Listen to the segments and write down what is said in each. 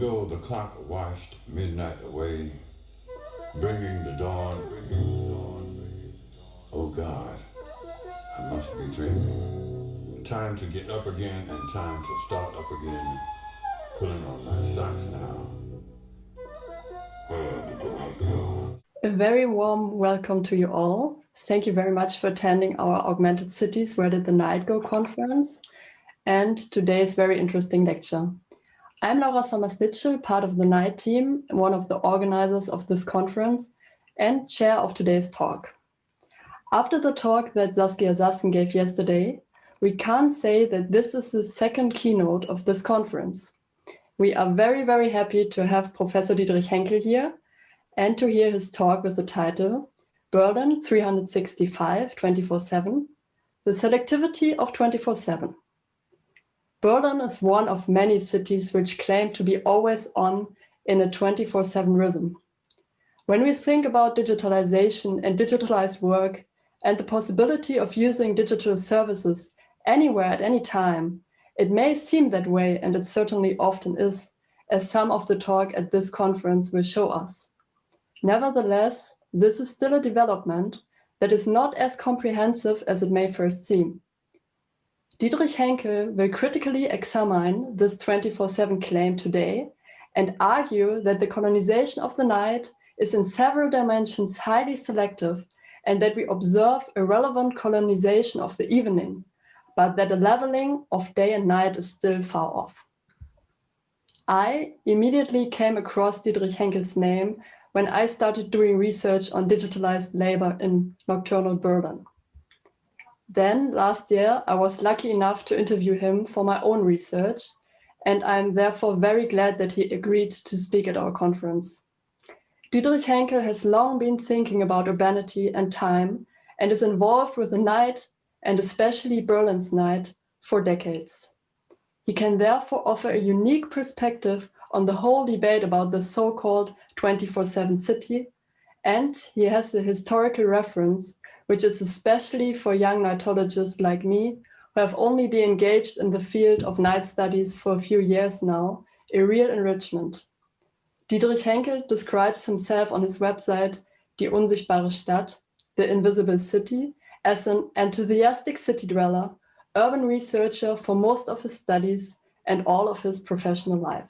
ago the clock washed midnight away, bringing the dawn. Oh God, I must be dreaming. Time to get up again and time to start up again. Pulling on my socks now. Where did the night go? A very warm welcome to you all. Thank you very much for attending our Augmented Cities, Where Did the Night Go conference and today's very interesting lecture. I'm Laura Sommers-Litschel, part of the night team, one of the organizers of this conference and chair of today's talk. After the talk that Saskia Sassen gave yesterday, we can't say that this is the second keynote of this conference. We are very, very happy to have Professor Dietrich Henckel here and to hear his talk with the title, Berlin 365, 24/7, the selectivity of 24/7. Berlin is one of many cities which claim to be always on in a 24/7 rhythm. When we think about digitalization and digitalized work and the possibility of using digital services anywhere at any time, it may seem that way, and it certainly often is, as some of the talk at this conference will show us. Nevertheless, this is still a development that is not as comprehensive as it may first seem. Dietrich Henckel will critically examine this 24/7 claim today and argue that the colonization of the night is in several dimensions highly selective and that we observe a relevant colonization of the evening, but that a leveling of day and night is still far off. I immediately came across Dietrich Henckel's name when I started doing research on digitalized labor in nocturnal Berlin. Then, last year, I was lucky enough to interview him for my own research, and I'm therefore very glad that he agreed to speak at our conference. Dietrich Henckel has long been thinking about urbanity and time and is involved with the night, and especially Berlin's night, for decades. He can therefore offer a unique perspective on the whole debate about the so-called 24/7 city, and he has a historical reference, which is especially for young nightologists like me, who have only been engaged in the field of night studies for a few years now, a real enrichment. Dietrich Henckel describes himself on his website, Die unsichtbare Stadt, the invisible city, as an enthusiastic city dweller, urban researcher for most of his studies and all of his professional life.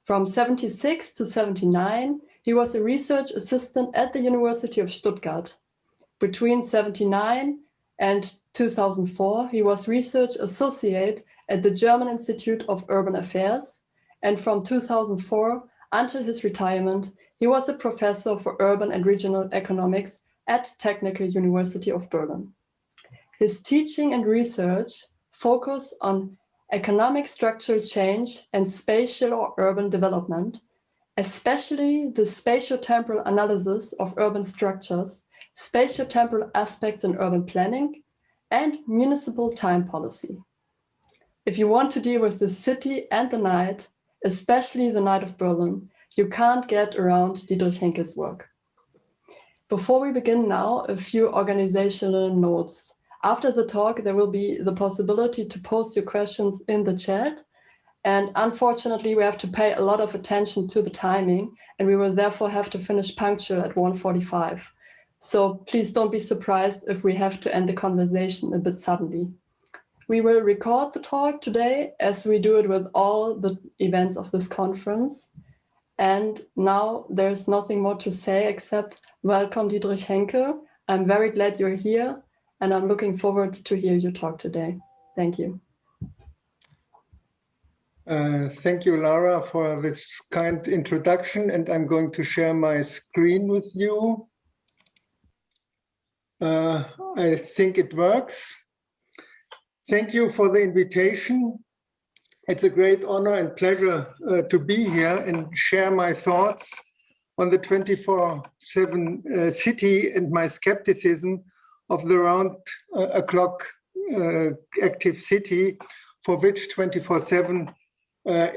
From 1976 to 1979, he was a research assistant at the University of Stuttgart. Between 1979 and 2004, he was research associate at the German Institute of Urban Affairs, and from 2004 until his retirement, he was a professor for urban and regional economics at Technical University of Berlin. His teaching and research focus on economic structural change and spatial or urban development, especially the spatial-temporal analysis of urban structures, spatial-temporal aspects in urban planning, and municipal time policy. If you want to deal with the city and the night, especially the night of Berlin, you can't get around Dietrich Henckel's work. Before we begin now, a few organizational notes. After the talk, there will be the possibility to post your questions in the chat. And unfortunately, we have to pay a lot of attention to the timing, and we will therefore have to finish punctual at 1:45. So please don't be surprised if we have to end the conversation a bit suddenly. We will record the talk today, as we do it with all the events of this conference. And now there's nothing more to say except welcome, Dietrich Henckel. I'm very glad you're here, and I'm looking forward to hear you talk today. Thank you. Thank you, Laura, for this kind introduction, and I'm going to share my screen with you. I think it works. Thank you for the invitation. It's a great honor and pleasure to be here and share my thoughts on the 24/7 city and my skepticism of the round-the-clock active city, for which 24/7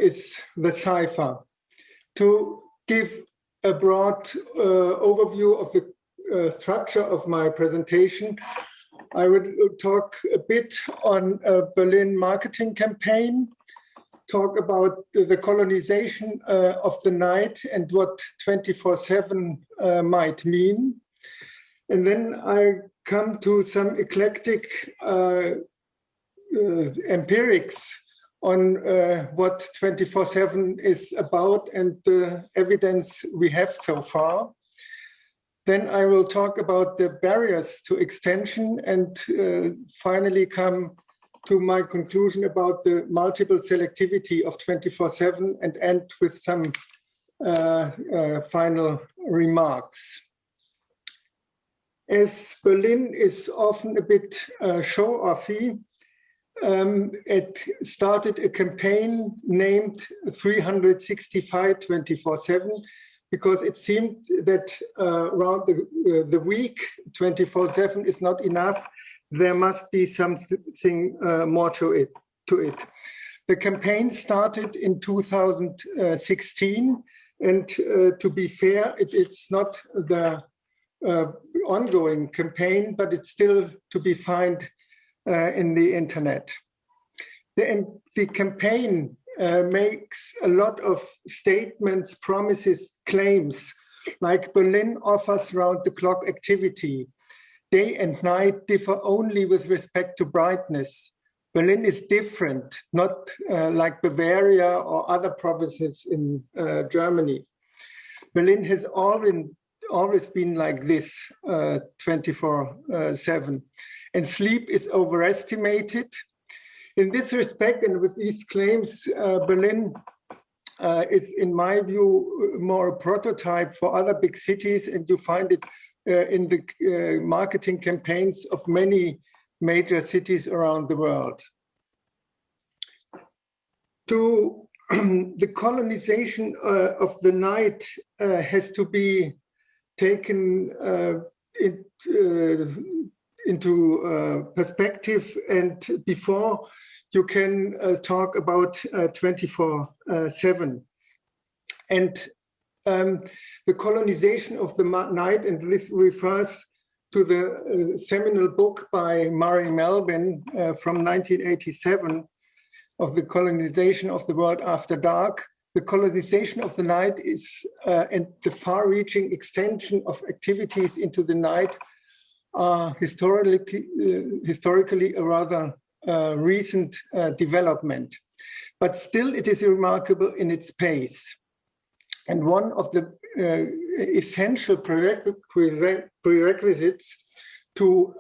is the cipher. To give a broad overview of the structure of my presentation, I will talk a bit on a Berlin marketing campaign, talk about the colonization of the night and what 24/7 might mean. And then I come to some eclectic empirics on what 24/7 is about and the evidence we have so far. Then I will talk about the barriers to extension and finally come to my conclusion about the multiple selectivity of 24/7 and end with some final remarks. As Berlin is often a bit show-offy, it started a campaign named 365 24/7 because it seemed that around the week 24/7 is not enough. There must be something more to it. The campaign started in 2016, and to be fair, it's not the ongoing campaign, but it's still to be found in the internet. The campaign makes a lot of statements, promises, claims, like Berlin offers round-the-clock activity. Day and night differ only with respect to brightness. Berlin is different, not like Bavaria or other provinces in Germany. Berlin has always been like this 24/7. And sleep is overestimated. In this respect, and with these claims, Berlin is, in my view, more a prototype for other big cities, and you find it in the marketing campaigns of many major cities around the world. The colonization of the night has to be taken into perspective, and before you can talk about 24/7. And the colonization of the night, and this refers to the seminal book by Murray Melvin from 1987 of the colonization of the world after dark. The colonization of the night is, and the far-reaching extension of activities into the night are historically a rather recent development. But still it is remarkable in its pace. And one of the essential prerequisites to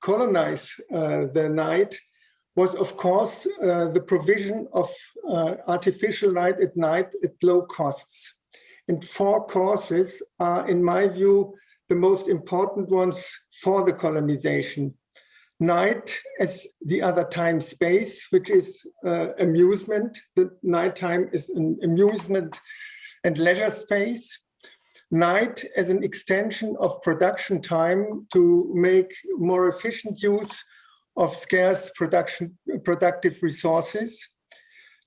colonize the night was, of course, the provision of artificial light at night at low costs. And 4 causes are, in my view, the most important ones for the colonization. Night as the other time space, which is amusement. The nighttime is an amusement and leisure space. Night as an extension of production time to make more efficient use of scarce productive resources.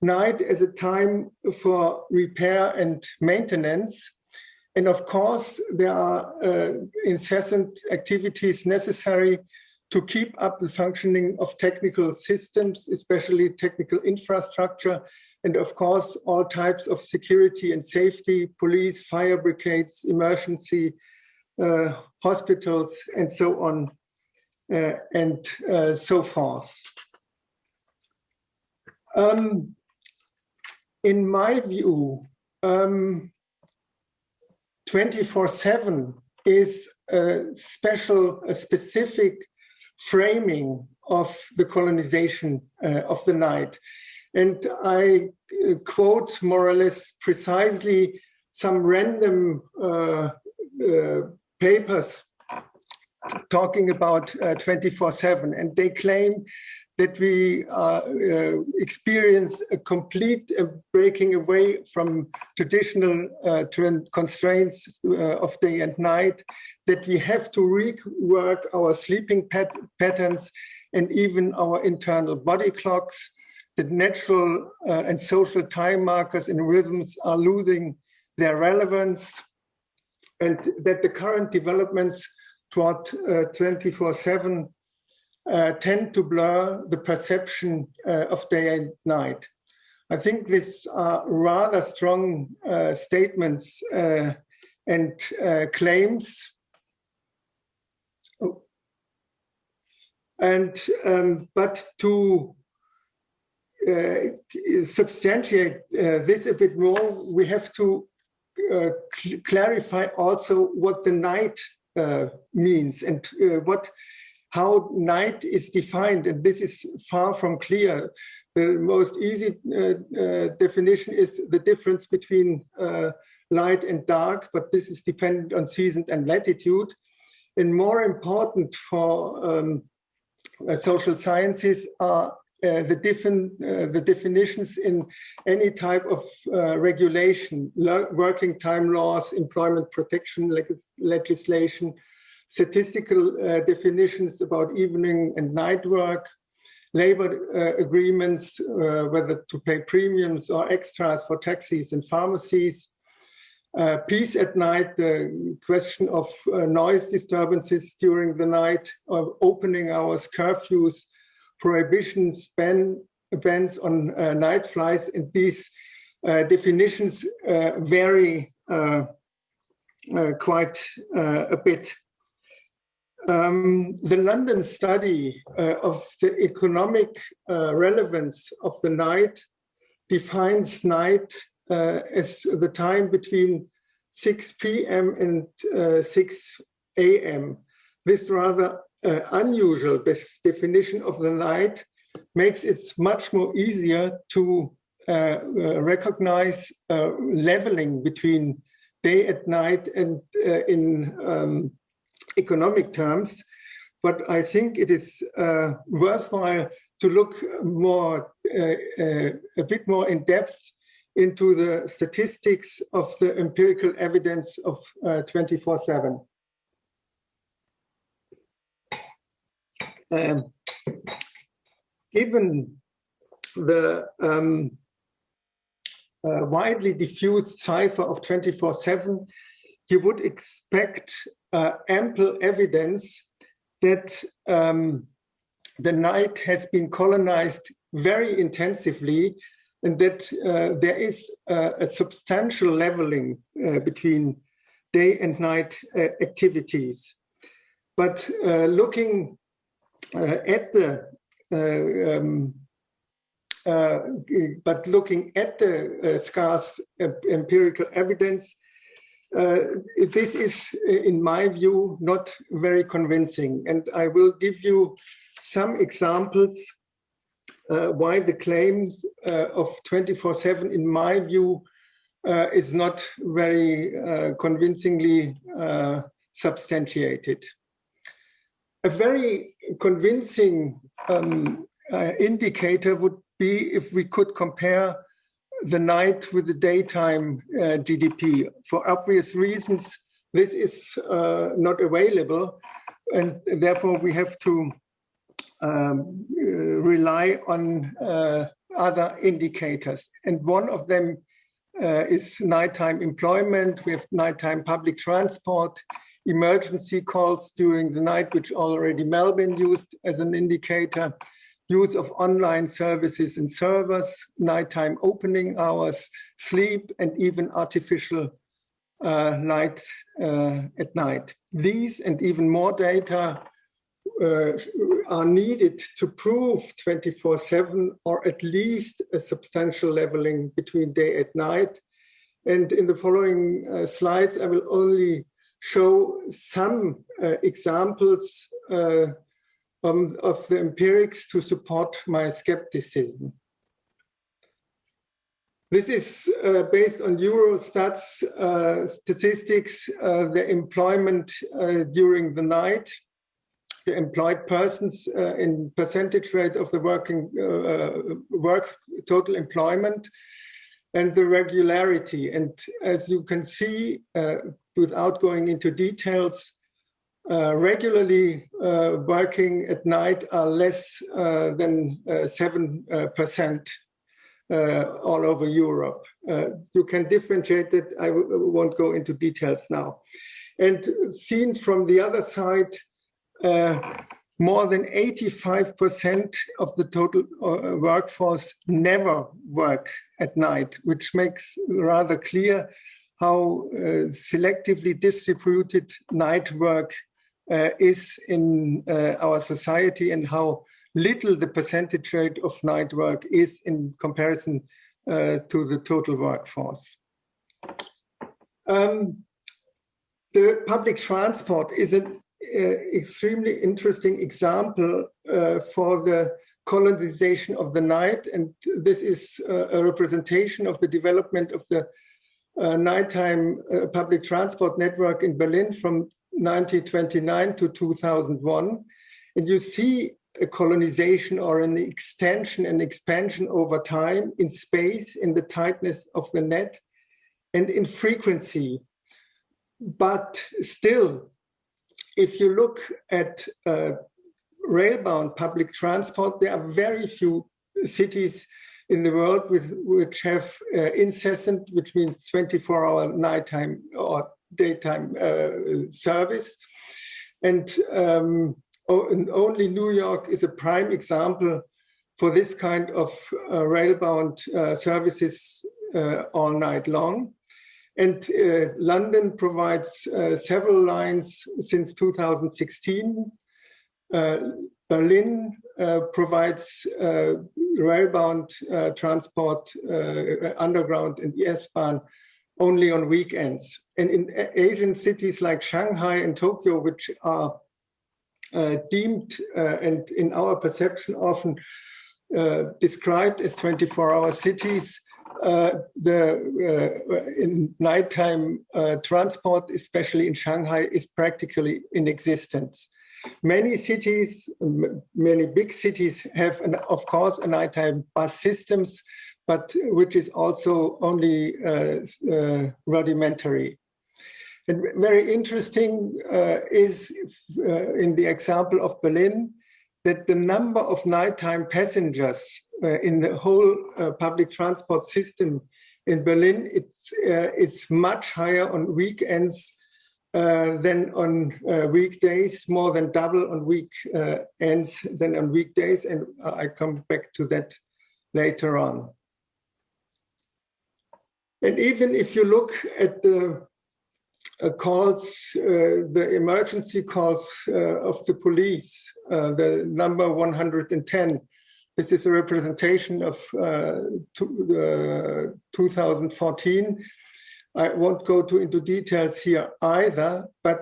Night as a time for repair and maintenance. And of course, there are incessant activities necessary to keep up the functioning of technical systems, especially technical infrastructure, and of course, all types of security and safety, police, fire brigades, emergency, hospitals, and so on, and so forth. In my view, 24/7 is a specific framing of the colonization of the night. And I quote more or less precisely some random papers talking about 24/7. And they claim that we experience a complete breaking away from traditional constraints of day and night, that we have to rework our sleeping patterns and even our internal body clocks, that natural and social time markers and rhythms are losing their relevance, and that the current developments toward 24/7 tend to blur the perception of day and night. I think these are rather strong statements and claims. Oh. And but to substantiate this a bit more, we have to clarify also what the night means and how night is defined. And this is far from clear. The most easy definition is the difference between light and dark, but this is dependent on season and latitude. And more important for social sciences are the definitions in any type of regulation, working time laws, employment protection legislation, statistical definitions about evening and night work, labor agreements, whether to pay premiums or extras for taxis and pharmacies, peace at night, the question of noise disturbances during the night, of opening hours, curfews, prohibitions, bans on night flights, and these definitions vary quite a bit. The London study of the economic relevance of the night defines night as the time between 6 p.m. and 6 a.m. This rather unusual definition of the night makes it much more easier to recognize leveling between day and night and in economic terms. But I think it is worthwhile to look more, a bit more in depth into the statistics of the empirical evidence of 24/7. Given the widely diffused cipher of 24/7, you would expect ample evidence that the night has been colonized very intensively, and that there is a substantial leveling between day and night activities. But looking at the scarce empirical evidence, this is, in my view, not very convincing. And I will give you some examples why the claims of 24/7, in my view, is not very convincingly substantiated. A very convincing indicator would be if we could compare the night with the daytime GDP. For obvious reasons, this is not available, and therefore we have to rely on other indicators. And one of them is nighttime employment. We have nighttime public transport, emergency calls during the night, which already Melvin used as an indicator, use of online services and servers, nighttime opening hours, sleep, and even artificial light at night. These and even more data are needed to prove 24/7, or at least a substantial leveling between day and night. And in the following slides, I will only show some examples of the empirics to support my skepticism. This is based on Eurostat's statistics, the employment during the night, the employed persons in percentage rate of the work total employment, and the regularity. And as you can see, without going into details, regularly working at night are less than 7% all over Europe. You can differentiate it. I won't go into details now. And seen from the other side, more than 85% of the total workforce never work at night, which makes rather clear how selectively distributed night work is in our society and how little the percentage rate of night work is in comparison to the total workforce. The public transport is an extremely interesting example for the colonization of the night, and this is a representation of the development of the nighttime public transport network in Berlin from 1929 to 2001. And you see a colonization or an extension and expansion over time in space, in the tightness of the net, and in frequency. But still, if you look at rail-bound public transport, there are very few cities in the world which have incessant, which means 24-hour nighttime or daytime service. And only New York is a prime example for this kind of rail-bound services all night long. And London provides several lines since 2016. Berlin provides rail-bound transport, underground and S-Bahn only on weekends. And in Asian cities like Shanghai and Tokyo, which are deemed and in our perception often described as 24-hour cities, in nighttime transport, especially in Shanghai, is practically in existence. Many cities, many big cities have, of course, a nighttime bus systems, but which is also only rudimentary. And very interesting is in the example of Berlin, that the number of nighttime passengers in the whole public transport system in Berlin, it's much higher on weekends than on weekdays, more than double on weekends than on weekdays. And I come back to that later on. And even if you look at the calls, the emergency calls of the police, the number 110, this is a representation of 2014. I won't go into details here either, but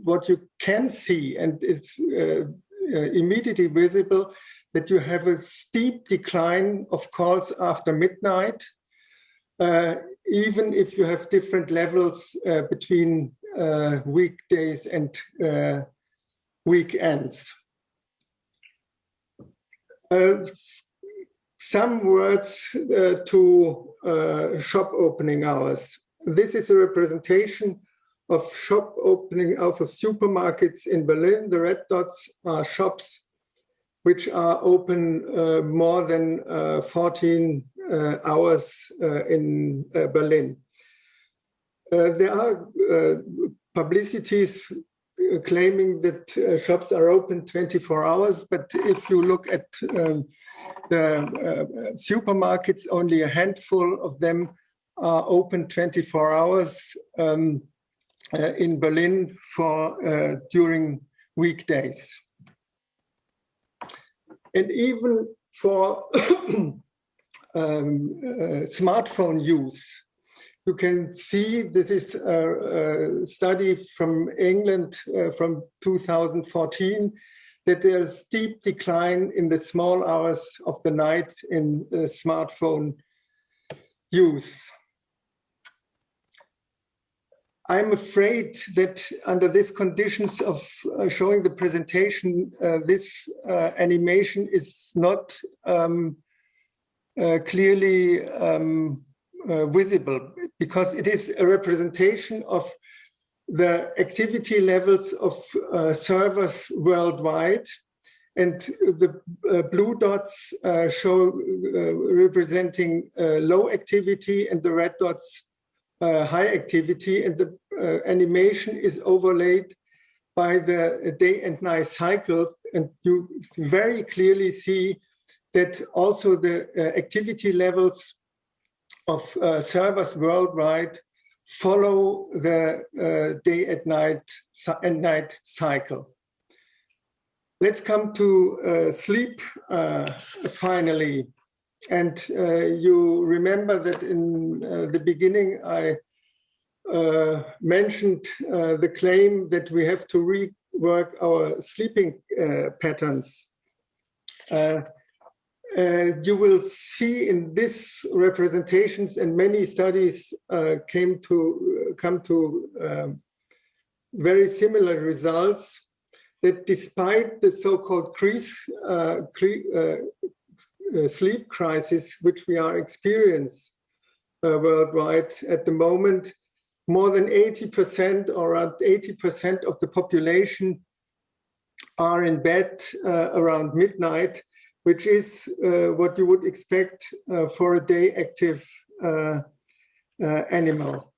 what you can see, and it's immediately visible, that you have a steep decline of calls after midnight, even if you have different levels between weekdays and weekends. Some words to shop opening hours. This is a representation of shop opening hours of supermarkets in Berlin. The red dots are shops which are open more than 14 hours in Berlin. There are publicities claiming that shops are open 24 hours, but if you look at the supermarkets, only a handful of them are open 24 hours in Berlin for during weekdays. And even for smartphone use, you can see this is a study from England from 2014, that there's a steep decline in the small hours of the night in smartphone use. I'm afraid that under these conditions of showing the presentation, this animation is not clearly visible, because it is a representation of the activity levels of servers worldwide, and the blue dots show representing low activity, and the red dots high activity, and the animation is overlaid by the day and night cycles, and you very clearly see that also the activity levels of servers worldwide follow the day and night cycle. Let's come to sleep finally. And you remember that in the beginning I mentioned the claim that we have to rework our sleeping patterns. You will see in these representations, and many studies come to very similar results, that despite the so-called sleep crisis, which we are experiencing worldwide at the moment, more than 80% or around 80% of the population are in bed around midnight, which is what you would expect for a day active animal.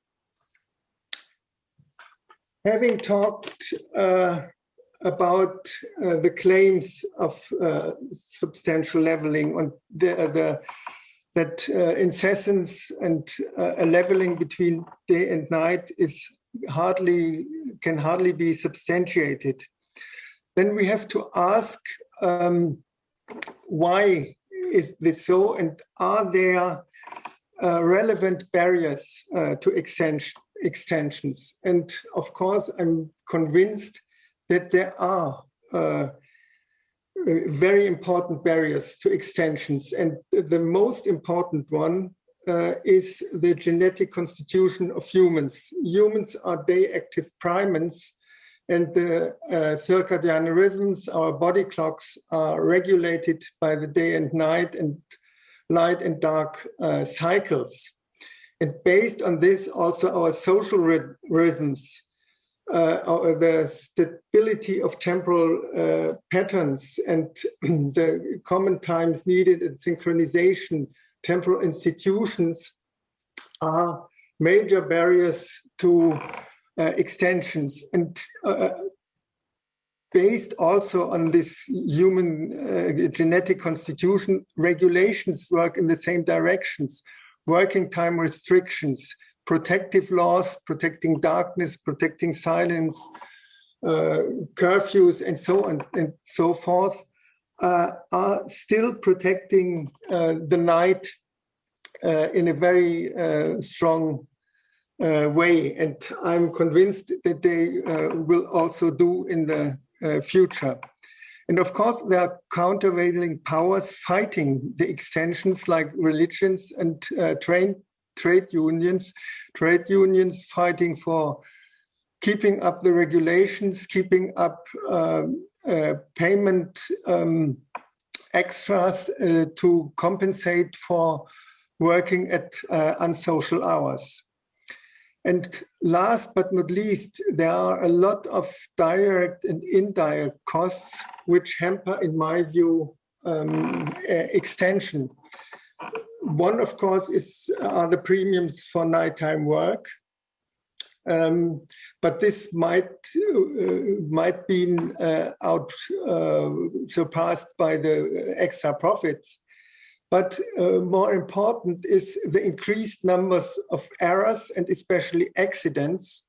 Having talked about the claims of substantial leveling on that incessance and a leveling between day and night can hardly be substantiated, then we have to ask why is this so, and are there relevant barriers to extensions? And of course, I'm convinced that there are very important barriers to extensions. And the most important one is the genetic constitution of humans. Humans are day-active primates, and the circadian rhythms, our body clocks, are regulated by the day and night and light and dark cycles. And based on this, also our social rhythms, the stability of temporal patterns and the common times needed and synchronization, temporal institutions are major barriers to extensions. And based also on this human genetic constitution, regulations work in the same directions. Working time restrictions, protective laws, protecting darkness, protecting silence, curfews, and so on and so forth, are still protecting the night in a very strong way. And I'm convinced that they will also do in the future. And of course, there are countervailing powers fighting the extensions, like religions and trade unions fighting for keeping up the regulations, keeping up payment extras to compensate for working at unsocial hours. And last but not least, there are a lot of direct and indirect costs which hamper, in my view, extension. One, of course, are the premiums for nighttime work, but this might be surpassed by the extra profits. But more important is the increased numbers of errors and especially accidents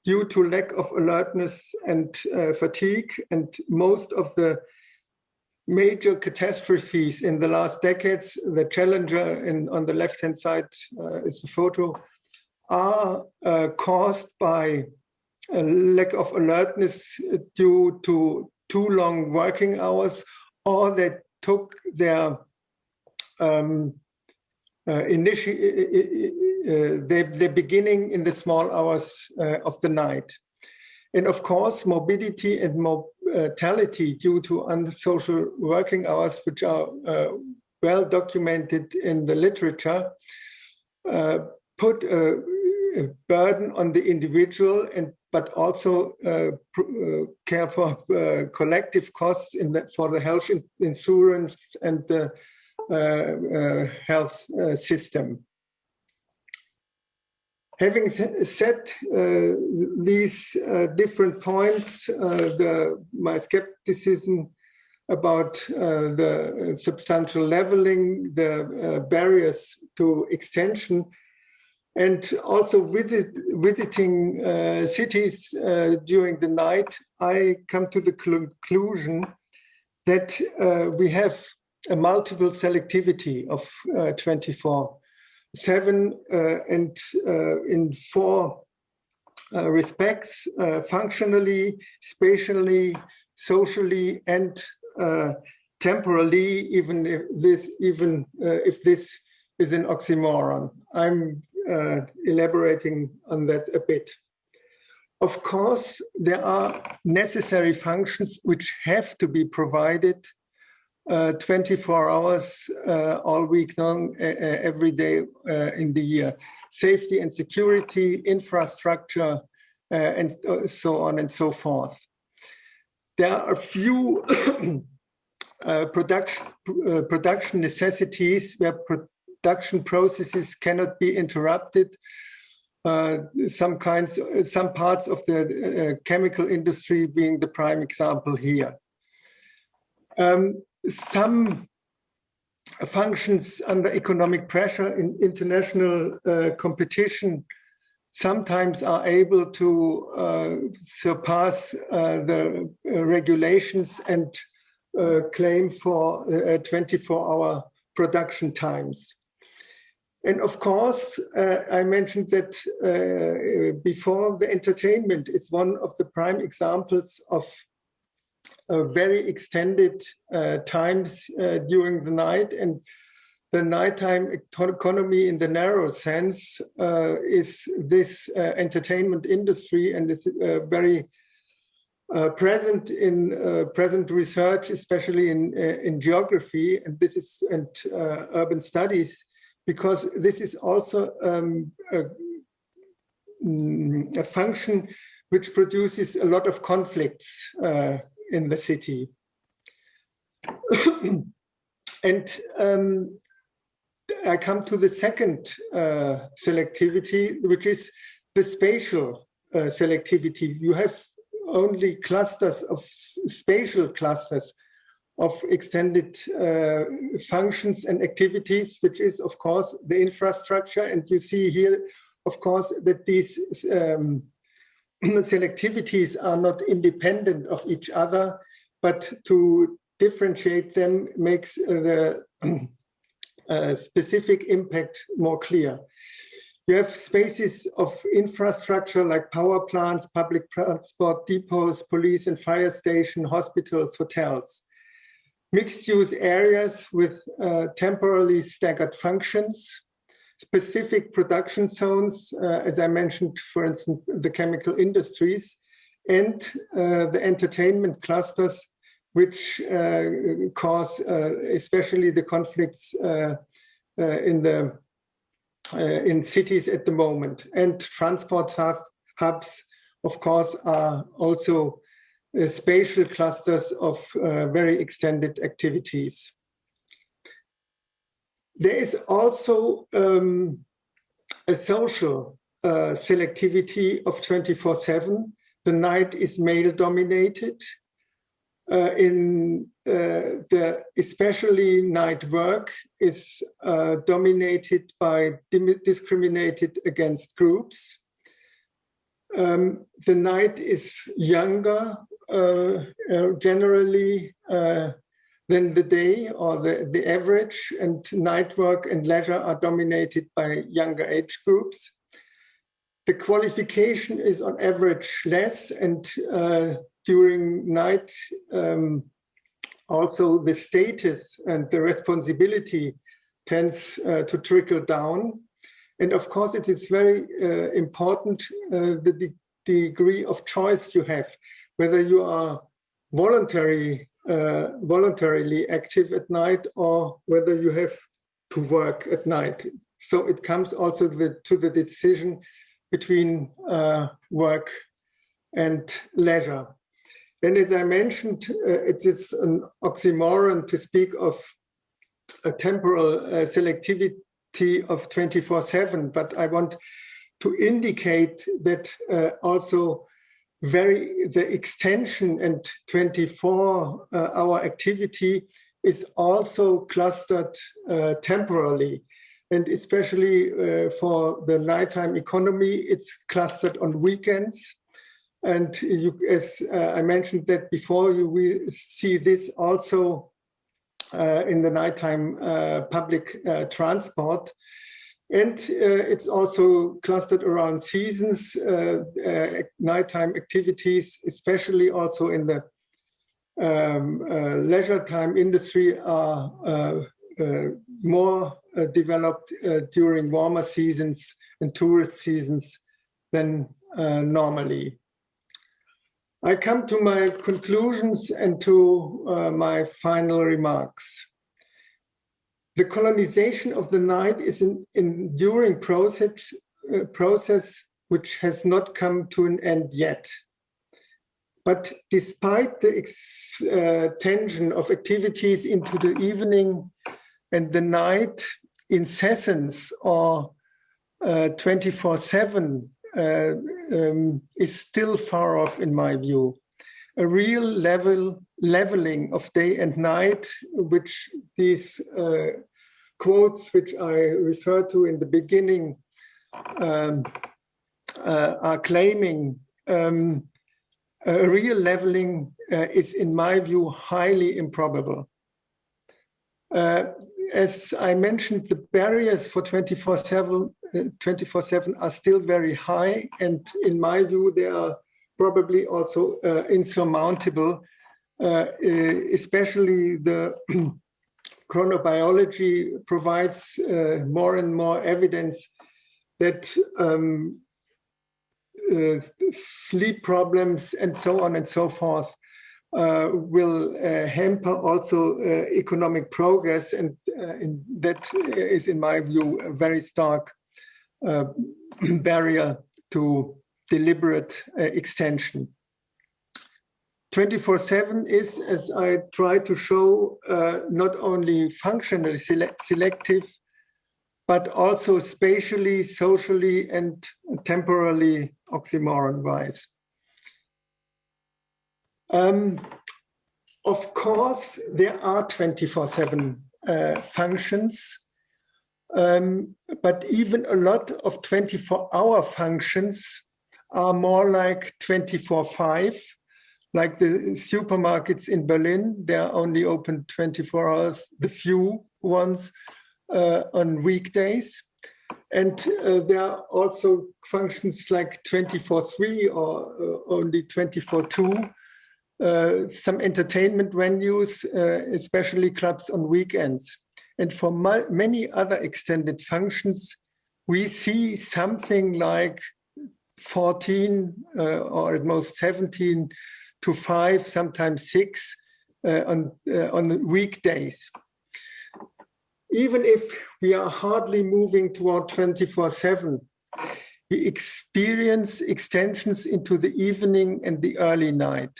due to lack of alertness and fatigue. And most of the major catastrophes in the last decades, the Challenger on the left-hand side is the photo, are caused by a lack of alertness due to too long working hours, or they took their the beginning in the small hours of the night. And of course, morbidity and mortality due to unsocial working hours, which are well documented in the literature, put a burden on the individual, but also care for collective costs for the health insurance and the health system. Having said these different points, my skepticism about the substantial leveling, the barriers to extension, and also visiting cities during the night, I come to the conclusion that we have a multiple selectivity of 24/7 and in four respects: functionally, spatially, socially, and temporally. Even if this is an oxymoron, I'm elaborating on that a bit. Of course, there are necessary functions which have to be provided 24 hours all week long, every day in the year. Safety and security, infrastructure, and so on and so forth. There are a few production necessities where production processes cannot be interrupted. Some parts of the chemical industry being the prime example here. Some functions under economic pressure in international competition sometimes are able to surpass the regulations and claim for 24-hour production times. And of course, I mentioned that before, the entertainment is one of the prime examples of very extended times during the night. And the nighttime economy in the narrow sense is this entertainment industry, and it's very present in present research, especially in geography, and urban studies, because this is also a function which produces a lot of conflicts in the city. And I come to the second selectivity, which is the spatial selectivity. You have only clusters of spatial clusters of extended functions and activities, which is, of course, the infrastructure. And you see here, of course, that these selectivities are not independent of each other, but to differentiate them makes the specific impact more clear. You have spaces of infrastructure like power plants, public transport, depots, police and fire station, hospitals, hotels. Mixed-use areas with temporally staggered functions, specific production zones, as I mentioned, for instance, the chemical industries, and the entertainment clusters, which cause especially the conflicts in cities at the moment. And transport hubs, of course, are also spatial clusters of very extended activities. There is also a social selectivity of 24/7. The night is male-dominated. Especially night work is dominated by discriminated against groups. The night is younger generally than the day or the average, and night work and leisure are dominated by younger age groups. The qualification is on average less, and during night, also the status and the responsibility tends to trickle down. And of course, it is very important the degree of choice you have, whether you are voluntarily active at night or whether you have to work at night. So it comes also to the decision between work and leisure. Then, as I mentioned, it's an oxymoron to speak of a temporal selectivity of 24/7, but I want to indicate that also the extension and 24-hour activity is also clustered temporally. And especially for the nighttime economy, it's clustered on weekends. And as I mentioned that before, we see this also in the nighttime public transport. And it's also clustered around seasons, nighttime activities, especially also in the leisure time industry are more developed during warmer seasons and tourist seasons than normally. I come to my conclusions and to my final remarks. The colonization of the night is an enduring process which has not come to an end yet. But despite the extension of activities into the evening and the night, incessance or 24/7 is still far off in my view. A real leveling of day and night, which these quotes which I referred to in the beginning are claiming, a real leveling is in my view highly improbable. As I mentioned, the barriers for 24/7 are still very high, and in my view, they are probably also insurmountable, especially the chronobiology provides more and more evidence that sleep problems and so on and so forth will hamper also economic progress, and that is, in my view, a very stark barrier to deliberate extension. 24/7 is, as I tried to show, not only functionally selective, but also spatially, socially, and temporally oxymoron-wise. Of course, there are 24/7 functions, but even a lot of 24-hour functions are more like 24/5, like the supermarkets in Berlin. They're only open 24 hours, the few ones on weekdays. And there are also functions like 24/3 or only 24/2. Some entertainment venues, especially clubs on weekends. And for many other extended functions, we see something like 14 or at most 17 to 5, sometimes 6 on weekdays. Even if we are hardly moving toward 24/7, we experience extensions into the evening and the early night.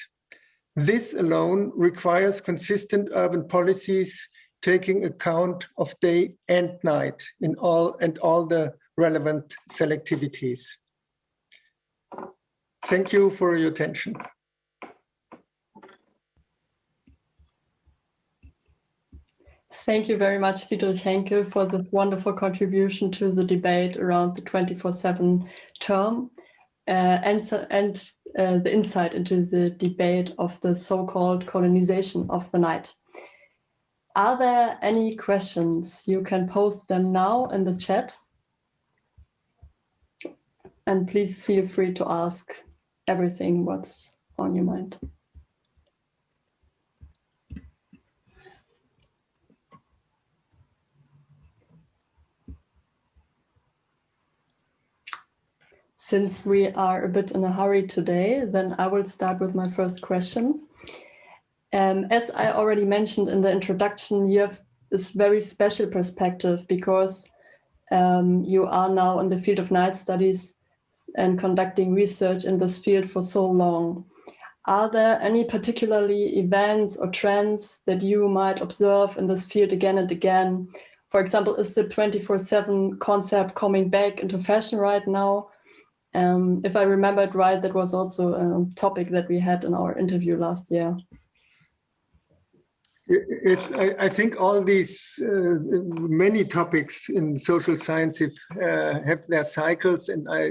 This alone requires consistent urban policies taking account of day and night in all the relevant selectivities. Thank you for your attention. Thank you very much, Dietrich Henckel, for this wonderful contribution to the debate around the 24/7 term and the insight into the debate of the so-called colonization of the night. Are there any questions? You can post them now in the chat. And please feel free to ask everything what's on your mind. Since we are a bit in a hurry today, then I will start with my first question. As I already mentioned in the introduction, you have this very special perspective because you are now in the field of night studies and conducting research in this field for so long. Are there any particularly events or trends that you might observe in this field again and again? For example, is the 24/7 concept coming back into fashion right now? If I remember it right, that was also a topic that we had in our interview last year. I think all these many topics in social sciences have their cycles, and I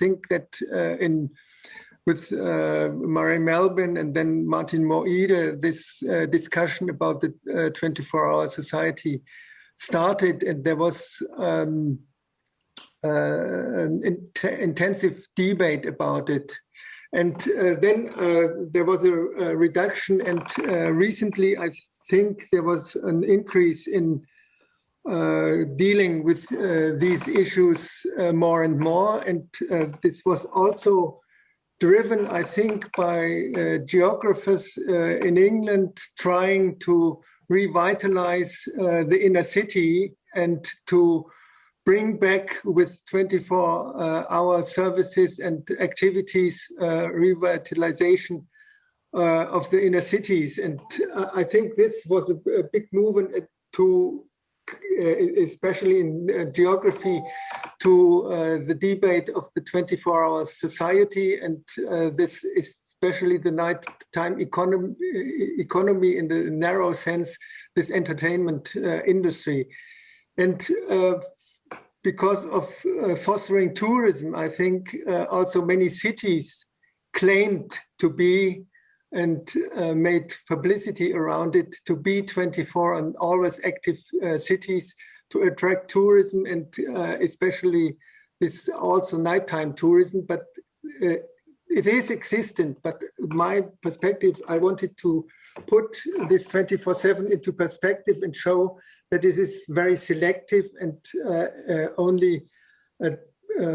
think that with Murray Melvin and then Martin Moide, this discussion about the 24-hour society started, and there was an intensive debate about it. And then there was a reduction, and recently I think there was an increase in dealing with these issues more and more. And this was also driven, I think, by geographers in England trying to revitalize the inner city and to bring back with 24-hour services and activities, revitalization of the inner cities. And I think this was a big movement to, especially in geography, to the debate of the 24-hour society, and this especially the nighttime economy in the narrow sense, this entertainment industry. And because of fostering tourism, I think also many cities claimed to be and made publicity around it to be 24 and always active cities to attract tourism, and especially this also nighttime tourism. But it is existent. But my perspective, I wanted to put this 24/7 into perspective and show that this is very selective and only a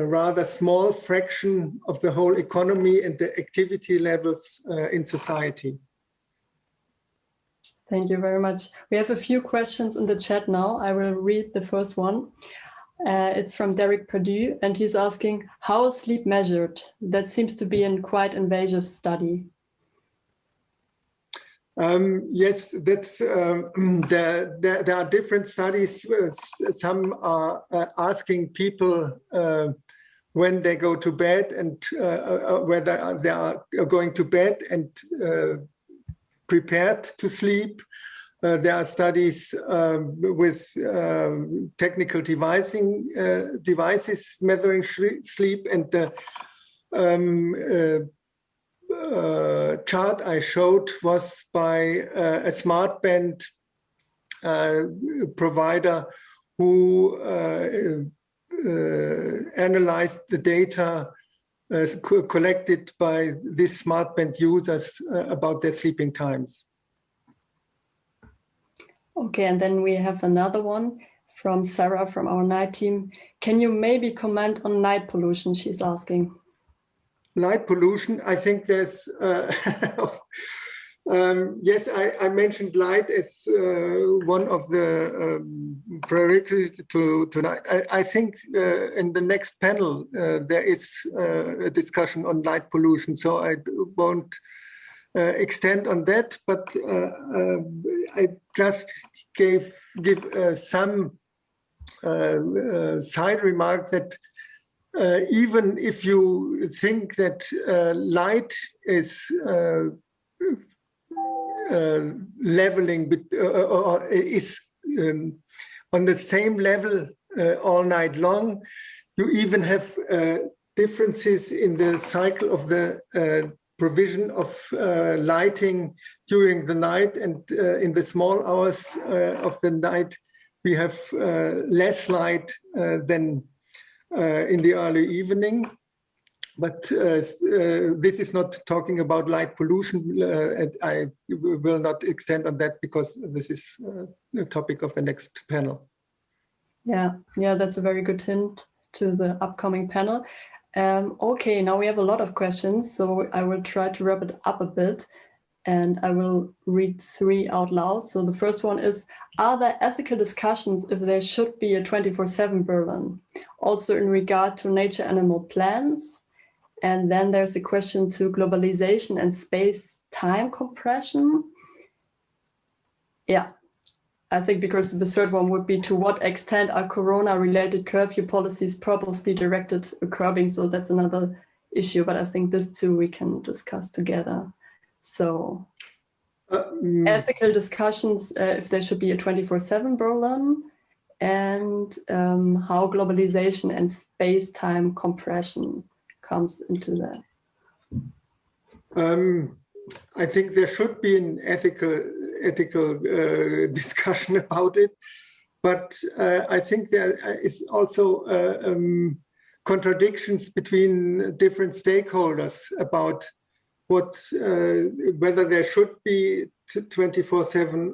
rather small fraction of the whole economy and the activity levels in society. Thank you very much. We have a few questions in the chat now. I will read the first one. It's from Derek Perdue, and he's asking, how is sleep measured? That seems to be a quite invasive study. Yes, that's there are different studies. Some are asking people when they go to bed and whether they are going to bed and prepared to sleep. There are studies with technical devices measuring sleep, and the chart I showed was by a smart band provider who analyzed the data collected by these smart band users about their sleeping times. Okay, and then we have another one from Sarah from our night team. Can you maybe comment on night pollution, she's asking? Light pollution, I think there's, yes, I mentioned light as one of the prerequisites to night. I think in the next panel, there is a discussion on light pollution, so I won't extend on that, but I just give some side remark that even if you think that light is leveling or is on the same level all night long, you even have differences in the cycle of the provision of lighting during the night, and in the small hours of the night we have less light than in the early evening. But this is not talking about light pollution, and I will not extend on that because this is the topic of the next panel. Yeah, that's a very good hint to the upcoming panel. Okay, now we have a lot of questions, so I will try to wrap it up a bit, and I will read 3 out loud. So the first one is, are there ethical discussions if there should be a 24/7 Berlin, also in regard to nature-animal plans? And then there's a question to globalization and space-time compression. Yeah, I think because the third one would be to what extent are corona-related curfew policies purposely directed at curbing? So that's another issue, but I think this too we can discuss together. So ethical discussions, if there should be a 24/7 Berlin, and how globalization and space-time compression comes into that. I think there should be an ethical discussion about it, but I think there is also contradictions between different stakeholders about what whether there should be 24/7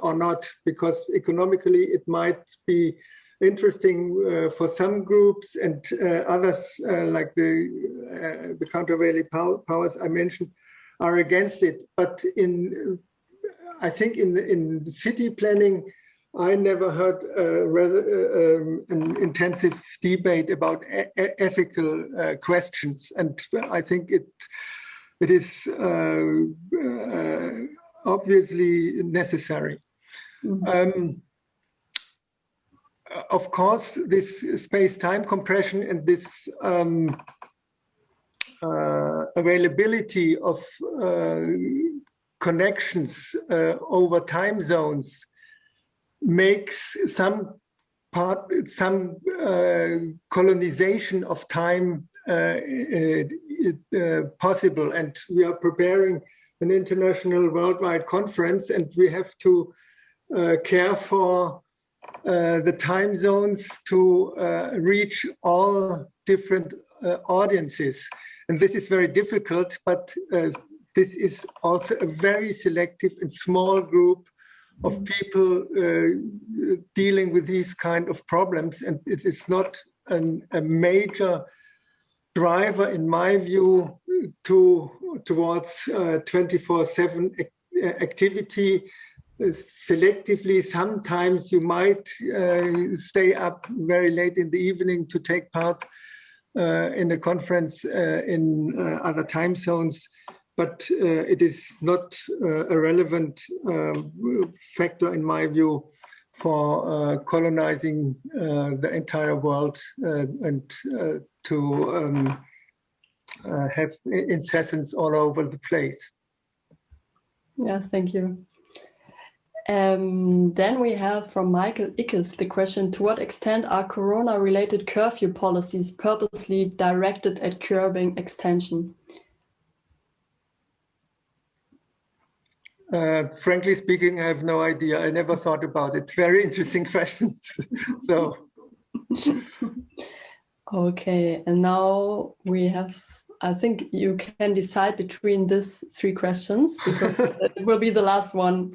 or not, because economically it might be interesting for some groups, and others like the countervailing powers I mentioned are against it. But I think in city planning, I never heard an intensive debate about ethical questions, and I think it is obviously necessary. Of course, this space-time compression and this availability of connections over time zones makes some colonization of time possible. And we are preparing an international worldwide conference, and we have to care for the time zones to reach all different audiences. And this is very difficult, but this is also a very selective and small group of people dealing with these kind of problems. And it is not a major driver, in my view, towards 24/7 activity. Selectively, sometimes you might stay up very late in the evening to take part in a conference in other time zones, but it is not a relevant factor, in my view, for colonizing the entire world and to have incessants all over the place. Yeah, thank you. Then we have from Michael Ickes the question, to what extent are corona-related curfew policies purposely directed at curbing extension? Frankly speaking, I have no idea. I never thought about it. Very interesting questions. So, okay, and now we have, I think you can decide between these three questions because it will be the last one.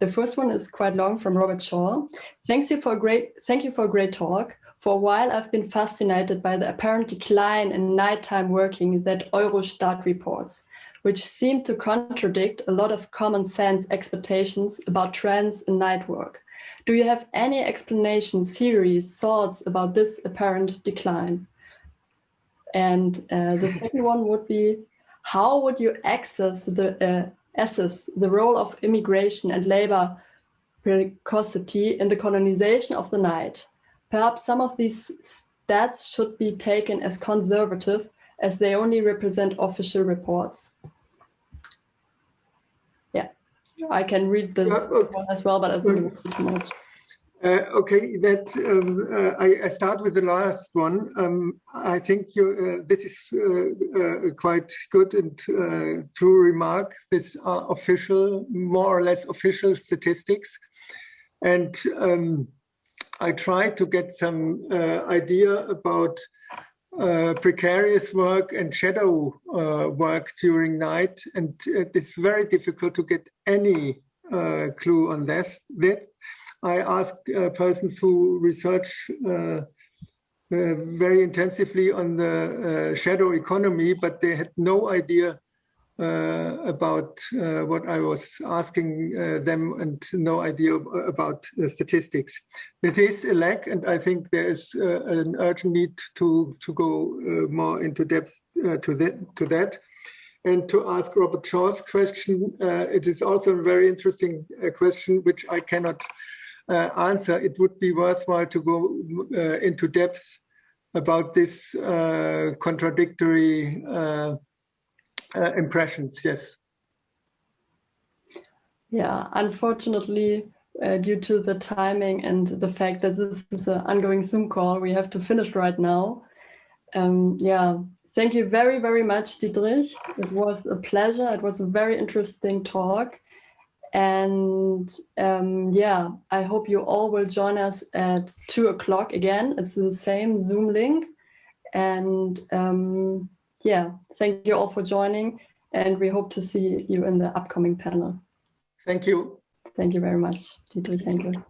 The first one is quite long, from Robert Shaw. Thank you for a great talk. For a while, I've been fascinated by the apparent decline in nighttime working that Eurostat reports, which seem to contradict a lot of common sense expectations about trends in night work. Do you have any explanations, theories, thoughts about this apparent decline? And the second one would be, how would you assess the role of immigration and labor precocity in the colonization of the night? Perhaps some of these stats should be taken as conservative, as they only represent official reports. Yeah, I can read this one as well, but I think it would be too much. Okay, I start with the last one. I think this is quite good and true remark. These are official, more or less official statistics. And I tried to get some idea about precarious work and shadow work during night. And it's very difficult to get any clue on this. I asked persons who research very intensively on the shadow economy, but they had no idea about what I was asking them, and no idea about the statistics. It is a lack, and I think there is an urgent need to go more into depth to that. and to ask Robert Shaw's question. It is also a very interesting question, which I cannot answer. It would be worthwhile to go into depth about this contradictory impressions. Yes. Yeah, unfortunately, due to the timing and the fact that this is an ongoing Zoom call, we have to finish right now. Yeah, thank you very, very much, Dietrich. It was a pleasure. It was a very interesting talk. And yeah, I hope you all will join us at 2 o'clock again. It's the same Zoom link. And yeah, thank you all for joining. And we hope to see you in the upcoming panel. Thank you. Thank you very much, Dietrich Henckel.